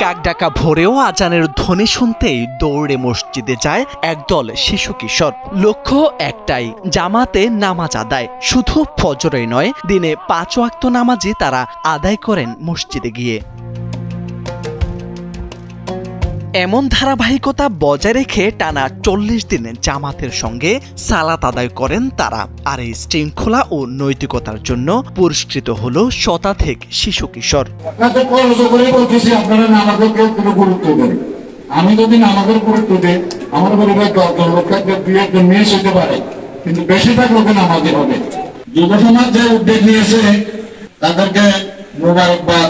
কাকডাকা ভোরেও আজানের ধ্বনি শুনতেই দৌড়ে মসজিদে যায় একদল শিশু কিশোর। লক্ষ্য একটাই, জামাতে নামাজ আদায়। শুধু ফজরে নয়, দিনে 5 ওয়াক্ত নামাজই তারা আদায় করেন মসজিদে গিয়ে। এমন ধারাবাহিকতা বজায় রেখে টানা 40 দিন জামাতের সঙ্গে সালাত আদায় করেন তারা। আর এই শৃঙ্খলা ও নৈতিকতার জন্য পুরস্কৃত হলো শতাধিক শিশু কিশোর। আমি যদি নামাজের গুরুত্ব দিই, আমার পরিবার 10 জন লোক থাকবে, 2-1 মেয়ে হতে পারে, কিন্তু বেশিরভাগ লোকে নামাজি হবে। যুব সমাজ যে উদ্যোগ নিয়েছে তাদেরকে মোবারকবাদ,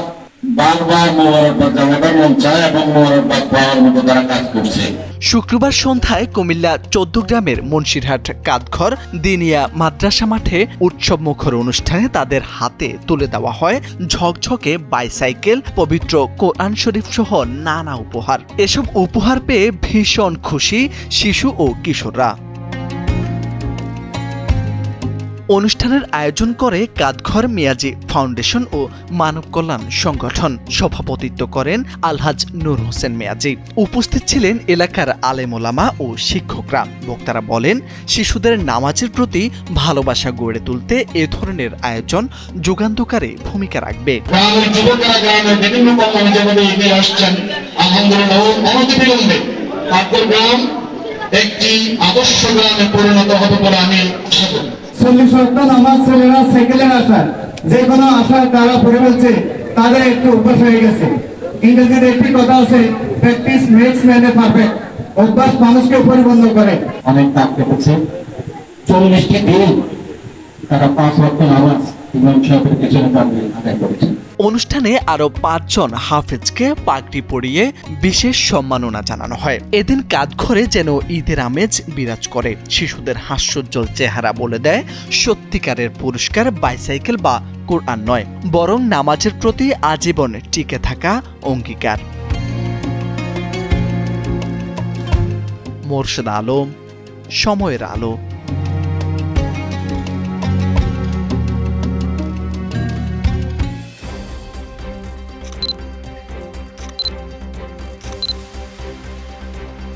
বারবার মোবারকবাদ জানাবার মন চায় এবং মোবারকবাদ পাওয়ার মতো তারা কাজ করছে। শুক্রবার সন্ধ্যায় কুমিল্লা 14 গ্রামের মুন্সিরহাট কাদঘর দিনিয়া মাদ্রাসা মাঠে উৎসব মুখর অনুষ্ঠানে তাদের হাতে তুলে দেওয়া হয় ঝকঝকে বাইসাইকেল, পবিত্র কোরআন শরীফ সহ নানা উপহার। এসব উপহার পেয়ে ভীষণ খুশি শিশু ও কিশোররা। অনুষ্ঠানের আয়োজন করে কাদঘর মিয়াজি ফাউন্ডেশন ও মানব কল্যাণ সংগঠন। সভাপতিত্ব করেন আলহাজ নূর হোসেন মিয়াজি। উপস্থিত ছিলেন এলাকার আলেম ওলামা ও শিক্ষকরা। বক্তারা বলেন, শিশুদের নামাজের প্রতি ভালোবাসা গড়ে তুলতে এ ধরনের আয়োজন যুগান্তকারী ভূমিকা রাখবে। একটি আদর্শ গ্রামে পরিণত হবে বলে আমি আশা করি। 40 ওয়াক্ত নামাজ ছেলেরা সাইকেলের আশা, যে কোনো আশা তারা পড়ে ফেলছে, তাদের একটু অভ্যাস হয়ে গেছে। ইংরেজিতে একটি কথা আছে, practice makes man a perfect. অভ্যাস মানুষকে পরিবন্ধ করে। অনেক কাজ করেছে, 40টি দিন তারা 5 ওয়াক্ত নামাজ ইমাম সাহেবের পেছনে আদায় করেছে। অনুষ্ঠানে আরো 5 জন হাফেজকে পাগড়ি পরিয়ে বিশেষ সম্মাননা জানানো হয়। এদিন কাদঘরে যেন ঈদের আমেজ বিরাজ করে। শিশুদের হাস্যোজ্জ্বল চেহারা বলে দেয় সত্যিকারের পুরস্কার বাইসাইকেল বা কোরআন নয়, বরং নামাজের প্রতি আজীবন টিকে থাকা অঙ্গীকার। মোরশেদ আলম, সময়ের আলো।